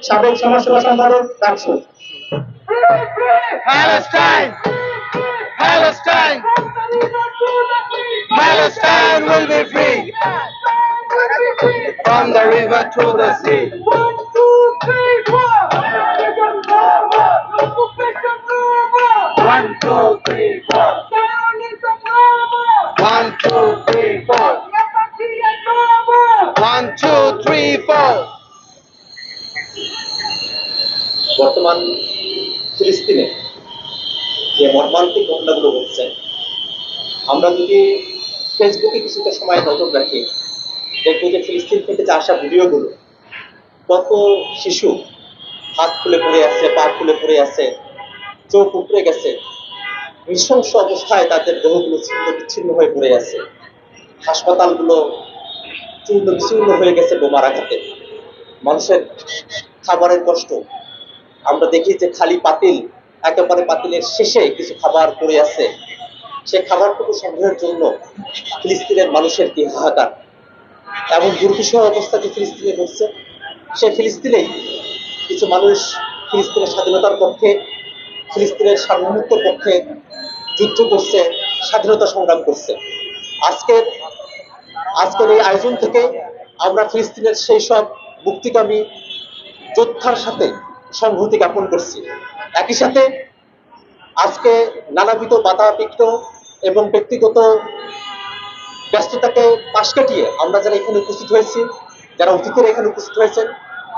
সাবেক সমাজসেবা সম্পাদক DUCSU. Palestine! Palestine! Palestine will be free! From the river to the sea. 1, 2, 3, 4. Occupation over. Occupation over. 1, 2, 3, 4. Zionism over. 1, 2, 3, 4. Apartheid over. 1, 2, 3, 4. বর্তমান ফিলিস্তিনে যে মর্মান্তিক ঘটনাগুলো ঘটছে, আমরা যদি ফেসবুকে কিছুটা সময় নজর রাখি, দেখবো যে ফিলিস্তিন থেকে যে আসা ভিডিওগুলো, কত শিশু হাত খুলে পড়ে আছে, পা খুলে পড়ে আছে, চোখ উপড়ে গেছে, নৃশংস অবস্থায় তাদের দেহগুলো ছিন্ন বিচ্ছিন্ন হয়ে পড়ে আছে, হাসপাতালগুলো চূর্ণ বিচূর্ণ হয়ে গেছে বোমার আঘাতে, মানুষের খাবারের কষ্ট। আমরা দেখি যে খালি পাতিল, একেবারে পাতিলের শেষে কিছু খাবার পড়ে আছে, সেই খাবারটুকু সংগ্রহের জন্য ফিলিস্তিনের মানুষের কি হাহাকার। এমন দুর্বিষহ অবস্থা যে ফিলিস্তিনে ঘটছে, সে ফিলিস্তিনে কিছু মানুষ ফিলিস্তিনের স্বাধীনতার পক্ষে, ফিলিস্তিনের সার্বভৌমত্বের পক্ষে যুদ্ধ করছে, স্বাধীনতা সংগ্রাম করছে। আজকের এই আয়োজন থেকে আমরা ফিলিস্তিনের সেই সব মুক্তিকামী যোদ্ধার সাথে সংহতি জ্ঞাপন করছি। একই সাথে আজকে নানাবিধ বাধা বিঘ্ন এবং ব্যক্তিগত ব্যস্ততাকে পাশ কাটিয়ে আমরা যারা এখানে উপস্থিত হয়েছি, যারা অতিথিরা এখানে উপস্থিত হয়েছেন,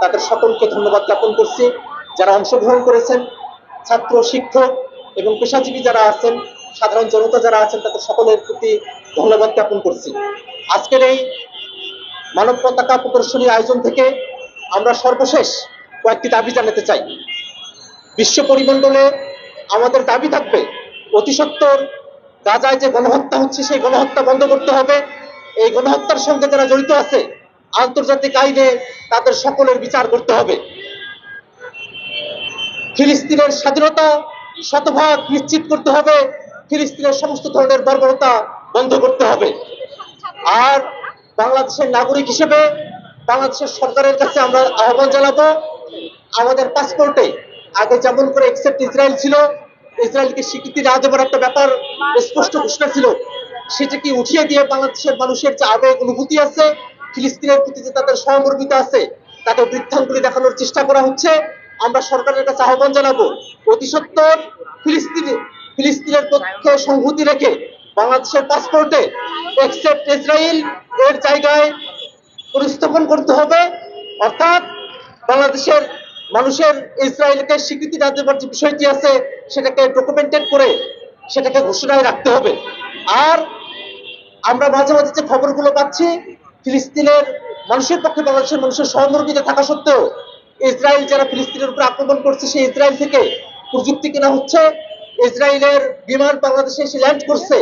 তাদের সকলকে ধন্যবাদ জ্ঞাপন করছি। যারা অংশগ্রহণ করেছেন, ছাত্র, শিক্ষক এবং পেশাজীবী যারা আছেন, সাধারণ জনতা যারা আছেন, তাদের সকলের প্রতি ধন্যবাদ জ্ঞাপন করছি। আজকের এই মানব পতাকা প্রদর্শনী আয়োজন থেকে আমরা সর্বশেষ কয়েকটি দাবি জানাতে চাই। বিশ্ব পরিমণ্ডলে আমাদের দাবি থাকবে, অতি সত্বর গাজায় যে গণহত্যা হচ্ছে সেই গণহত্যা বন্ধ করতে হবে। এই গণহত্যার সঙ্গে যারা জড়িত আছে, আন্তর্জাতিক আইনে তাদের সকলের বিচার করতে হবে। ফিলিস্তিনের স্বাধীনতা শতভাগ নিশ্চিত করতে হবে, ফিলিস্তিনের সমস্ত ধরনের বর্বরতা বন্ধ করতে হবে। আর বাংলাদেশের নাগরিক হিসেবে বাংলাদেশের সরকারের কাছে আমরা আহ্বান জানাবো, আমাদের পাসপোর্টে আগে যেমন করে এক্সেপ্ট ইসরায়েল ছিল, ইসরায়েলকে স্বীকৃতি না দেবার একটা ব্যাপার স্পষ্ট ঘোষণা ছিল, সেটাকে উঠিয়ে দিয়ে বাংলাদেশের মানুষের যে আবেগ অনুভূতি আছে, ফিলিস্তিনের প্রতি যে তাদের সহমর্মিতা আছে, তাকে বৃদ্ধাঙ্গুলি দেখানোর চেষ্টা করা হচ্ছে। আমরা সরকারের কাছে আহ্বান জানাবো, অতি সত্বর ফিলিস্তিনের পক্ষে সংহতি রেখে বাংলাদেশের পাসপোর্টে এক্সেপ্ট ইসরায়েল এর জায়গায় প্রতিস্থাপন করতে হবে। অর্থাৎ বাংলাদেশের মানুষের ইসরায়েলকে স্বীকৃতি না দেবার যে বিষয়টি আছে, সেটাকে ডকুমেন্টেড করে সেটাকে ঘোষণায় রাখতে হবে। আর আমরা মাঝে মাঝে যে খবরগুলো পাচ্ছি, ফিলিস্তিনের মানুষের পক্ষে বাংলাদেশের মানুষের সহমর্মিতা থাকা সত্ত্বেও ইসরায়েল যারা ফিলিস্তিনের উপর আক্রমণ করছে, সেই ইসরায়েল থেকে প্রযুক্তি কেনা হচ্ছে, ইসরায়েলের বিমান বাংলাদেশে এসে ল্যান্ড করছে।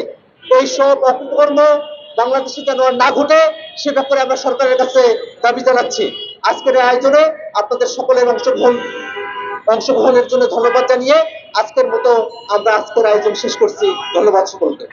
এই সব অপকর্ম বাংলাদেশে যেন না ঘটে, সে ব্যাপারে আমরা সরকারের কাছে দাবি জানাচ্ছি। আজকের এই আয়োজনে আপনাদের সকলের অংশগ্রহণের জন্য ধন্যবাদ জানিয়ে আজকের মতো আমরা আজকের আয়োজন শেষ করছি। ধন্যবাদ সকলকে।